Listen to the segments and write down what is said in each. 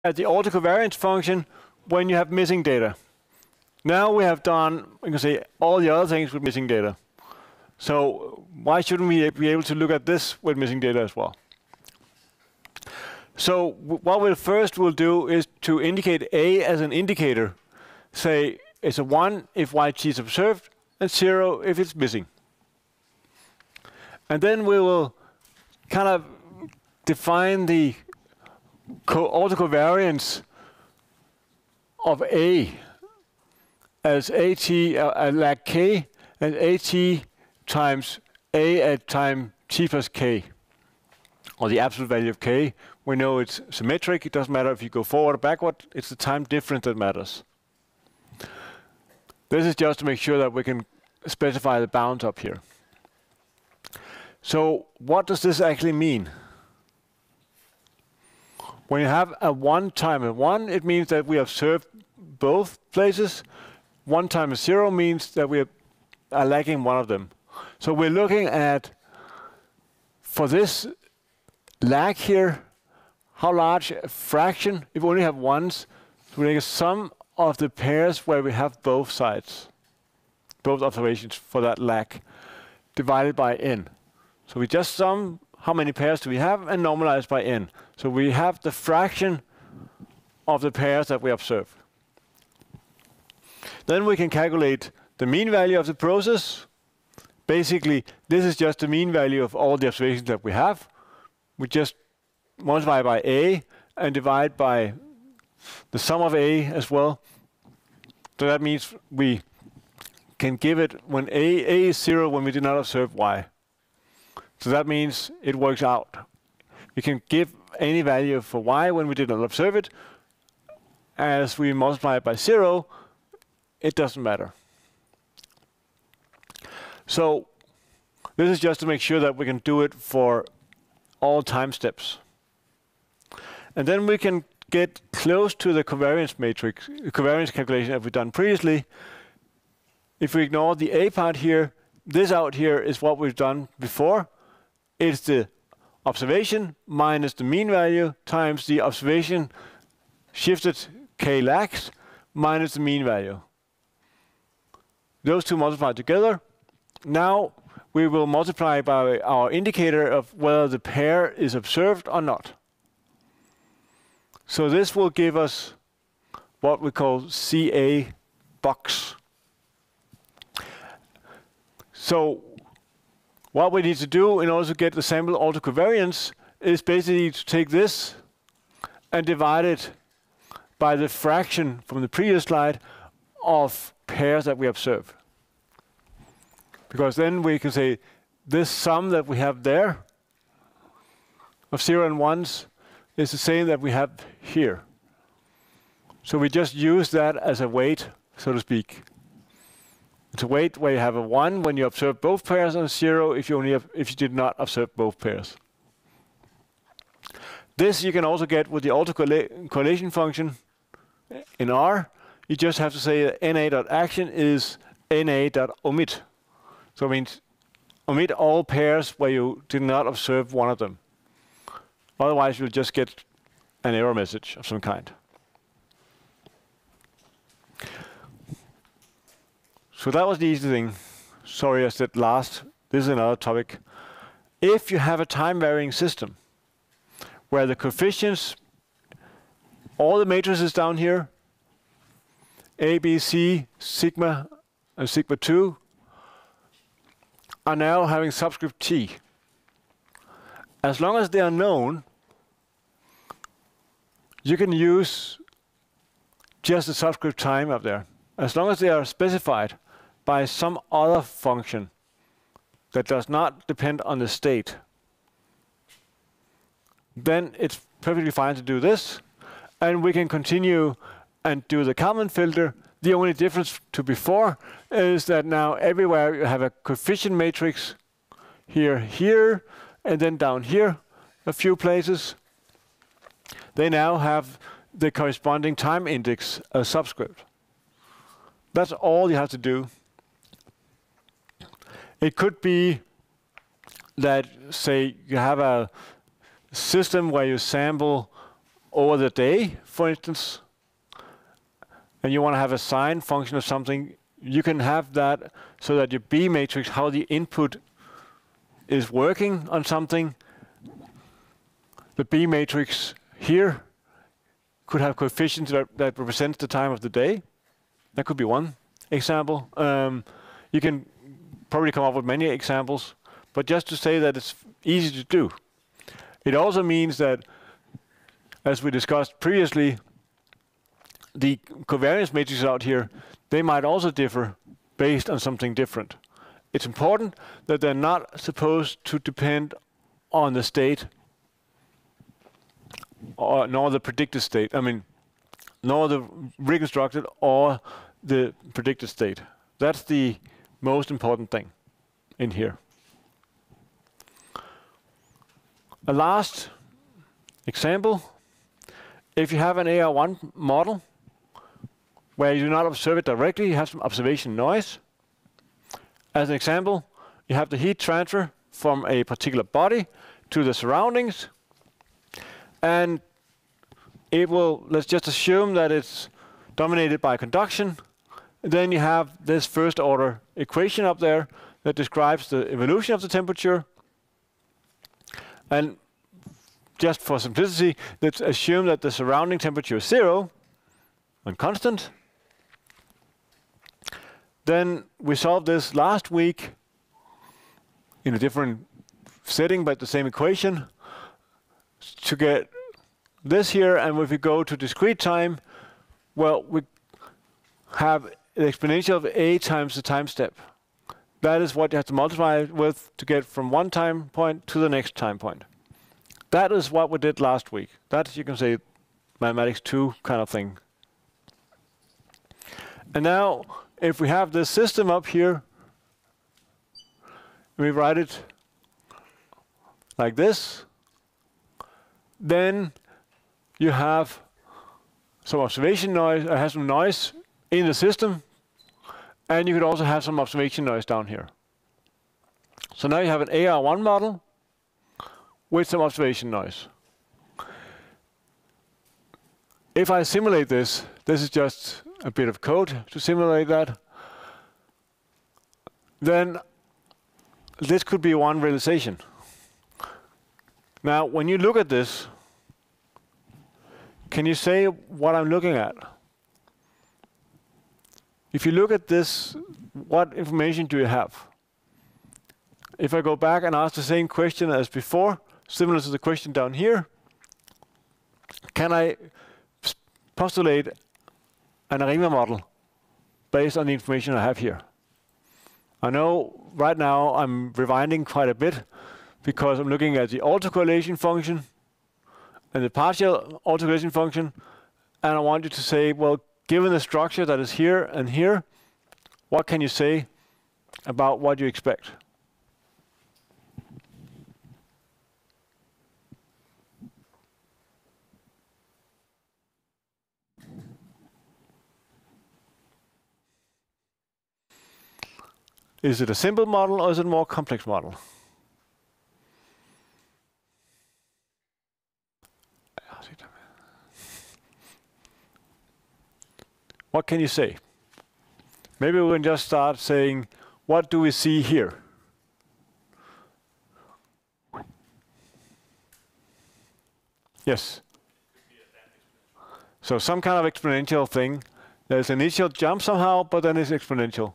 at the autocovariance function when you have missing data. Now we have done, you can say, all the other things with missing data. So why shouldn't we be able to look at this with missing data as well? So what we'll first do is to indicate A as an indicator. Say it's a 1 if yt is observed, and 0 if it's missing. And then we will kind of define the autocovariance of A as AT lag K and AT times A at time T plus K, or the absolute value of K. We know it's symmetric. It doesn't matter if you go forward or backward. It's the time difference that matters. This is just to make sure that we can specify the bounds up here. So what does this actually mean? When you have a 1 times a 1, it means that we observe both places. 1 times 0 means that we are lacking one of them. So we're looking at, for this lag here, how large a fraction, if we only have ones, so we take a sum of the pairs where we have both sides, both observations for that lag, divided by n. So we just sum how many pairs do we have and normalize by n. So we have the fraction of the pairs that we observe. Then we can calculate the mean value of the process. Basically, this is just the mean value of all the observations that we have. We just multiply by A and divide by the sum of A as well. So that means we can give it when A is 0 when we did not observe Y. So that means it works out. We can give any value for Y when we did not observe it. As we multiply it by 0, it doesn't matter. So this is just to make sure that we can do it for all time steps. And then we can get close to the covariance matrix, covariance calculation that we've done previously. If we ignore the A part here, this out here is what we've done before. It's the observation minus the mean value times the observation shifted K lags minus the mean value. Those two multiply together. Now we will multiply by our indicator of whether the pair is observed or not. So this will give us what we call CA box. So what we need to do in order to get the sample autocovariance is basically to take this and divide it by the fraction from the previous slide of pairs that we observe. Because then we can say this sum that we have there of 0 and 1s is the same that we have here. So we just use that as a weight, so to speak. It's a weight where you have a 1 when you observe both pairs and a 0 if you did not observe both pairs. This you can also get with the autocorrelation function in R. You just have to say that na.action is na.omit. So it means omit all pairs where you did not observe one of them. Otherwise, you'll just get an error message of some kind. So that was the easy thing. Sorry, I said last. This is another topic. If you have a time-varying system where the coefficients, all the matrices down here, A, B, C, sigma, and sigma 2, are now having subscript t. As long as they are known, you can use just the subscript time up there. As long as they are specified by some other function that does not depend on the state, then it's perfectly fine to do this. And we can continue and do the Kalman filter. The only difference to before is that now everywhere you have a coefficient matrix here, here, and then down here, a few places. They now have the corresponding time index as subscript. That's all you have to do. It could be that, say, you have a system where you sample over the day, for instance, and you want to have a sine function of something, you can have that so that your B matrix, how the input is working on something, the B matrix here could have coefficients that represents the time of the day. That could be one example. You can probably come up with many examples, but just to say that it's easy to do. It also means that, as we discussed previously, the covariance matrices out here, they might also differ based on something different. It's important that they're not supposed to depend on the state nor the predicted state. I mean, nor the reconstructed or the predicted state. That's the most important thing in here. A last example, if you have an AR1 model where you do not observe it directly, you have some observation noise. As an example, you have the heat transfer from a particular body to the surroundings, and it will, let's just assume that it's dominated by conduction. Then you have this first order equation up there that describes the evolution of the temperature. And just for simplicity, let's assume that the surrounding temperature is 0 and constant. Then we solved this last week in a different setting, but the same equation to get this here. And if we go to discrete time, well, we have an exponential of a times the time step. That is what you have to multiply with to get from one time point to the next time point. That is what we did last week. That's, you can say, mathematics 2 kind of thing. And now, if we have this system up here, we write it like this, then you have some observation noise, has some noise in the system, and you could also have some observation noise down here. So now you have an AR1 model with some observation noise. If I simulate this, this is just a bit of code to simulate that, then this could be one realization. Now, when you look at this, can you say what I'm looking at? If you look at this, what information do you have? If I go back and ask the same question as before, similar to the question down here, can I postulate an ARIMA model based on the information I have here? I know right now I'm rewinding quite a bit because I'm looking at the autocorrelation function and the partial autocorrelation function, and I want you to say, well, given the structure that is here and here, what can you say about what you expect? Is it a simple model or is it a more complex model? What can you say? Maybe we can just start saying, what do we see here? Yes? So some kind of exponential thing. There's an initial jump somehow, but then it's exponential.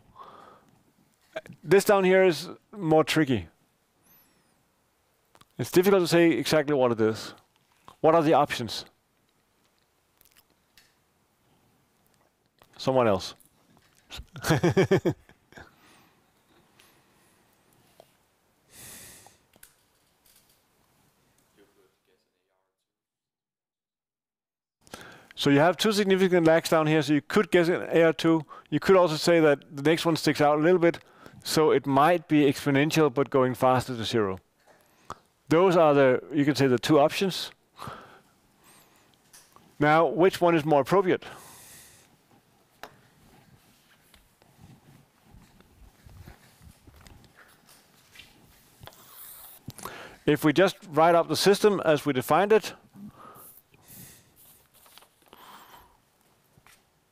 This down here is more tricky. It's difficult to say exactly what it is. What are the options? Someone else. So you have two significant lags down here, so you could guess an AR2. You could also say that the next one sticks out a little bit, so it might be exponential but going faster to 0. Those are the, you could say, the two options. Now, which one is more appropriate? If we just write up the system as we defined it,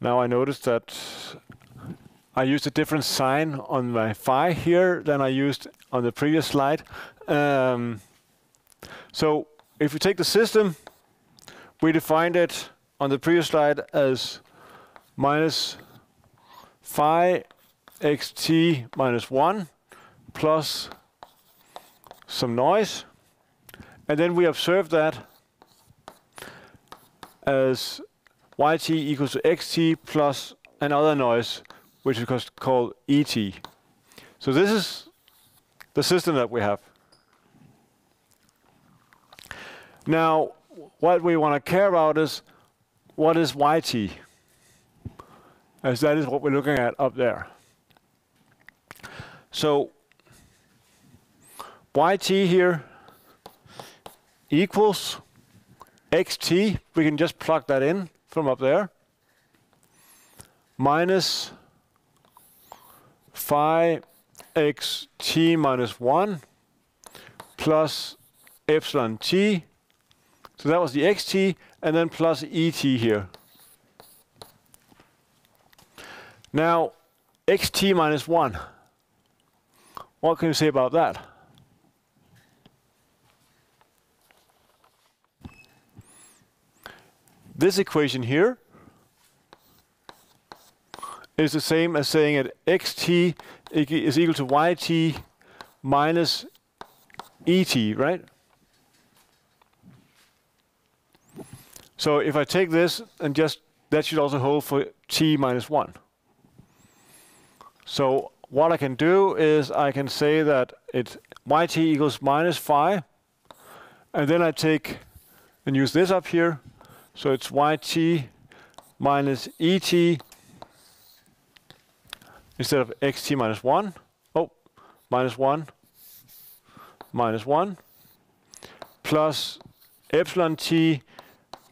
Now I noticed that I used a different sign on my phi here than I used on the previous slide. So if we take the system, we defined it on the previous slide as minus phi xt minus 1 plus some noise. And then we observe that as yt equals to xt plus another noise, which is called et. So this is the system that we have. Now, what we want to care about is what is yt, as that is what we're looking at up there. So yt here equals xt, we can just plug that in from up there, minus phi xt minus 1 plus epsilon t. So that was the xt, and then plus et here. Now, xt minus 1. What can you say about that? This equation here is the same as saying that xt is equal to yt minus et, right? So if I take this and just, that should also hold for t minus 1. So what I can do is I can say that it's yt equals minus phi, and then I take and use this up here. So it's yt minus et instead of xt minus 1. Oh, minus 1, minus 1, plus epsilon t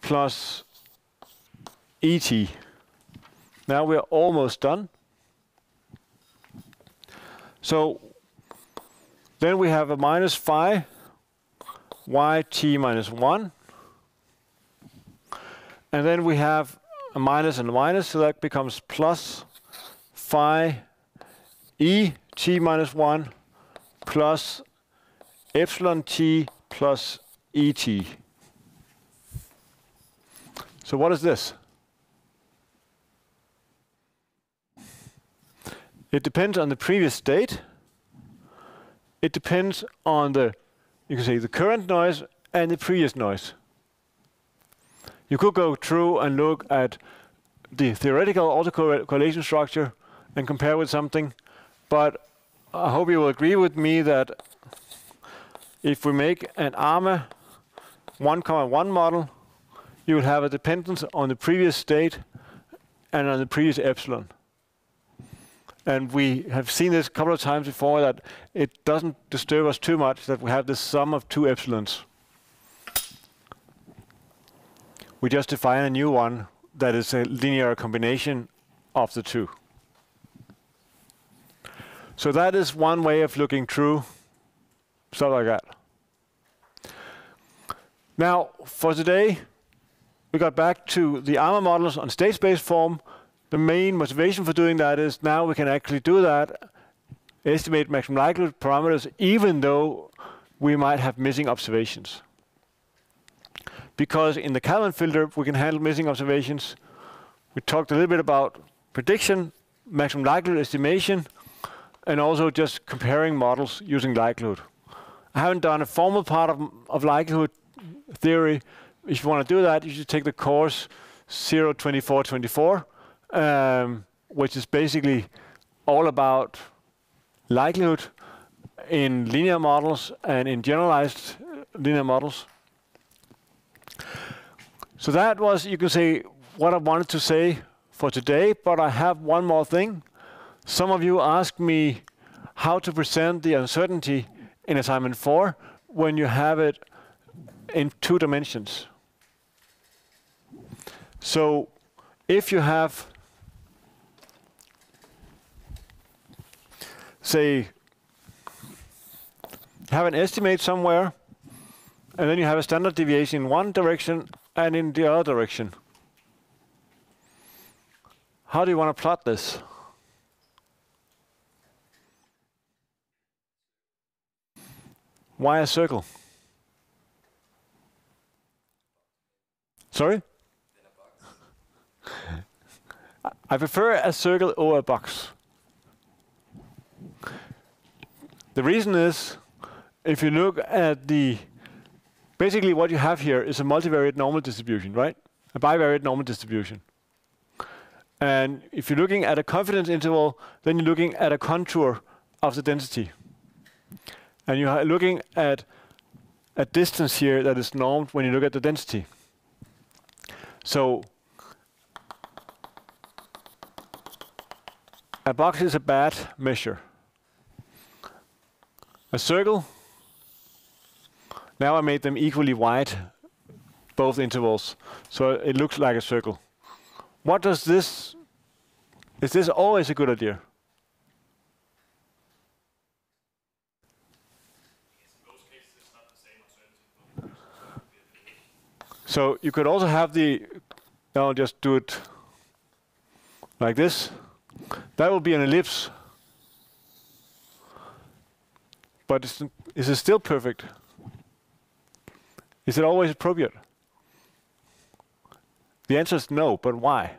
plus et. Now we're almost done. So then we have a minus phi yt minus 1. And then we have a minus and a minus, so that becomes plus phi e t minus 1 plus epsilon t plus et. So what is this? It depends on the previous state. It depends on the, you can say, the current noise and the previous noise. You could go through and look at the theoretical autocorrelation structure and compare with something, but I hope you will agree with me that if we make an ARMA 1,1 model, you will have a dependence on the previous state and on the previous epsilon. And we have seen this a couple of times before, that it doesn't disturb us too much that we have this sum of two epsilons. We just define a new one that is a linear combination of the two. So that is one way of looking through stuff like that. Now, for today, we got back to the ARMA models on state space form. The main motivation for doing that is now we can actually do that, estimate maximum likelihood parameters, even though we might have missing observations. Because in the Kalman filter, we can handle missing observations. We talked a little bit about prediction, maximum likelihood estimation, and also just comparing models using likelihood. I haven't done a formal part of likelihood theory. If you want to do that, you should take the course 02424, which is basically all about likelihood in linear models and in generalized linear models. So that was, you can say, what I wanted to say for today, but I have one more thing. Some of you asked me how to present the uncertainty in assignment 4 when you have it in 2 dimensions. So if you have, say, have an estimate somewhere, and then you have a standard deviation in one direction and in the other direction. how do you want to plot this? Why a circle? Sorry? I prefer a circle over a box. The reason is, if you look at basically what you have here is a multivariate normal distribution, right? A bivariate normal distribution. And if you're looking at a confidence interval, then you're looking at a contour of the density. And you're looking at a distance here that is normed when you look at the density. So a box is a bad measure. A circle, now I made them equally wide, both intervals, so it looks like a circle. What does this, is this always a good idea? So you could also have I'll just do it like this. That will be an ellipse. But is it still perfect? Is it always appropriate? The answer is no, but why?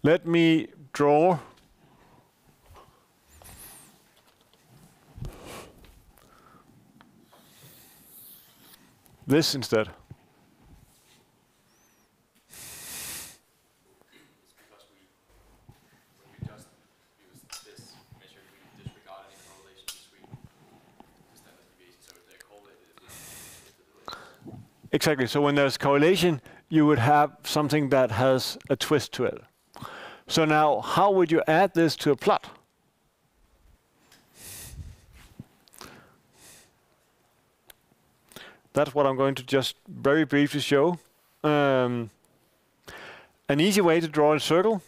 Let me draw this instead. Exactly. So when there's correlation, you would have something that has a twist to it. So now, how would you add this to a plot? That's what I'm going to just very briefly show. An easy way to draw a circle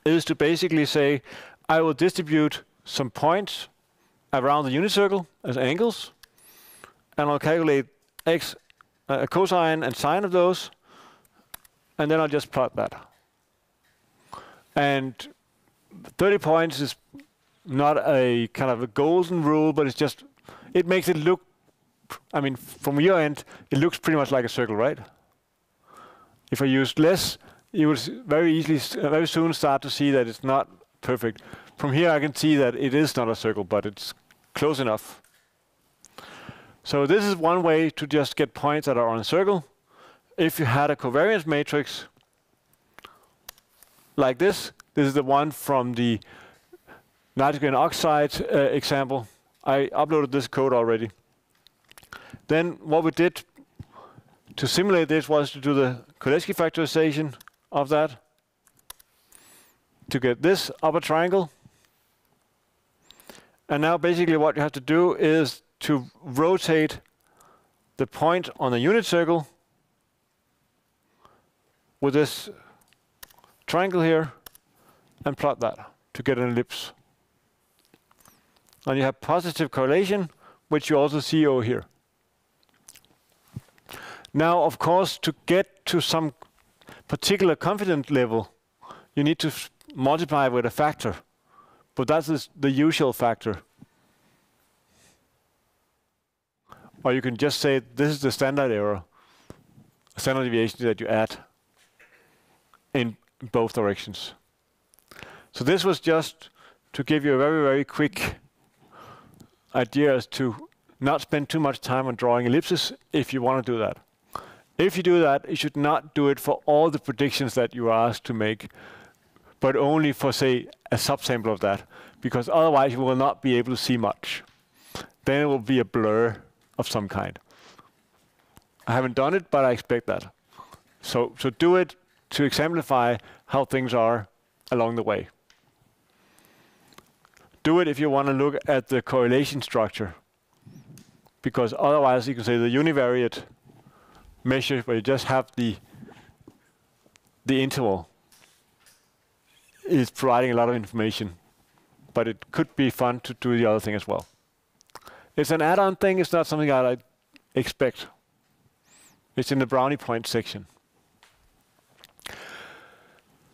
is to basically say, I will distribute some points around the unit circle as angles, and I'll calculate cosine and sine of those, and then I'll just plot that. And 30 points is not a kind of a golden rule, but it's just, it makes it look, I mean, from your end, it looks pretty much like a circle, right? If I use less, you will very soon start to see that it's not perfect. From here I can see that it is not a circle, but it's close enough. So this is one way to just get points that are on a circle. If you had a covariance matrix like this is the one from the nitrogen oxide example. I uploaded this code already. Then what we did to simulate this was to do the Kolesky factorization of that to get this upper triangle. And now basically what you have to do is to rotate the point on the unit circle with this triangle here and plot that to get an ellipse. And you have positive correlation, which you also see over here. Now, of course, to get to some particular confidence level, you need to multiply with a factor. But that is the usual factor. Or you can just say this is the standard error, standard deviation that you add in both directions. So this was just to give you a very, very quick idea as to not spend too much time on drawing ellipses if you want to do that. If you do that, you should not do it for all the predictions that you are asked to make, but only for, say, a subsample of that, because otherwise you will not be able to see much. Then it will be a blur of some kind. I haven't done it, but I expect that. So do it to exemplify how things are along the way. Do it if you want to look at the correlation structure, because otherwise you can say the univariate measure where you just have the interval is providing a lot of information but it could be fun to do the other thing as well. It's an add-on thing. It's not something I expect. It's in the brownie point section.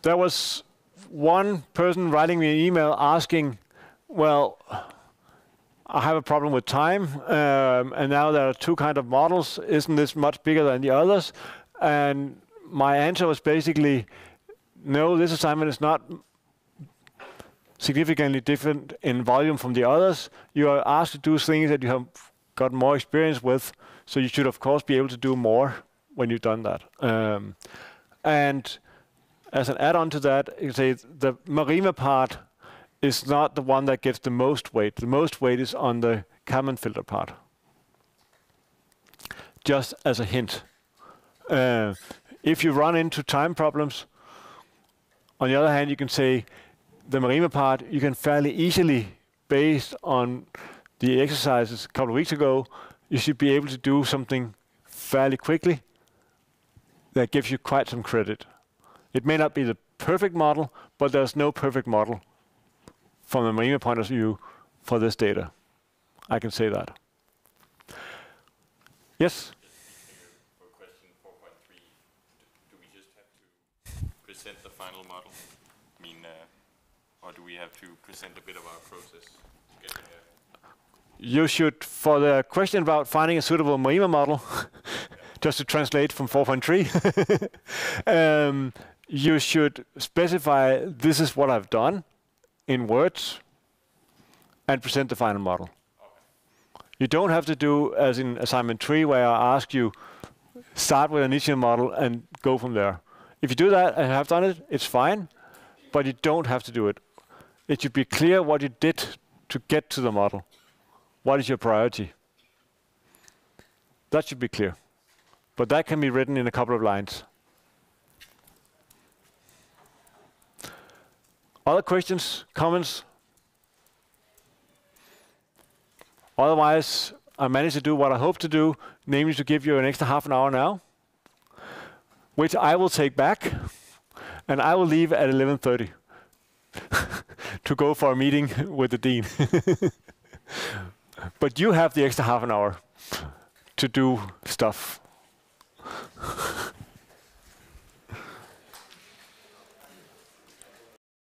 There was one person writing me an email asking, well, I have a problem with time, and now there are two kinds of models. Isn't this much bigger than the others? And my answer was basically, no, this assignment is not significantly different in volume from the others. You are asked to do things that you have got more experience with, so you should, of course, be able to do more when you've done that. And as an add-on to that, you can say the Marima part is not the one that gets the most weight. The most weight is on the Kalman filter part. Just as a hint. If you run into time problems, on the other hand, you can say the Marima part, you can fairly easily, based on the exercises a couple of weeks ago, you should be able to do something fairly quickly that gives you quite some credit. It may not be the perfect model, but there's no perfect model from the Marima point of view for this data. I can say that. Yes? For question 4.3, do we just have to present the final model? I mean, or do we have to present a bit of our process to get there? You should, for the question about finding a suitable Marima model, just to translate from 4.3, you should specify this is what I've done in words and present the final model. Okay. You don't have to do as in assignment 3 where I ask you start with an initial model and go from there. If you do that and have done it, it's fine, but you don't have to do it. It should be clear what you did to get to the model. What is your priority? That should be clear. But that can be written in a couple of lines. Other questions, comments? Otherwise, I managed to do what I hope to do, namely to give you an extra half an hour now, which I will take back, and I will leave at 11:30 to go for a meeting with the dean. But you have the extra half an hour to do stuff.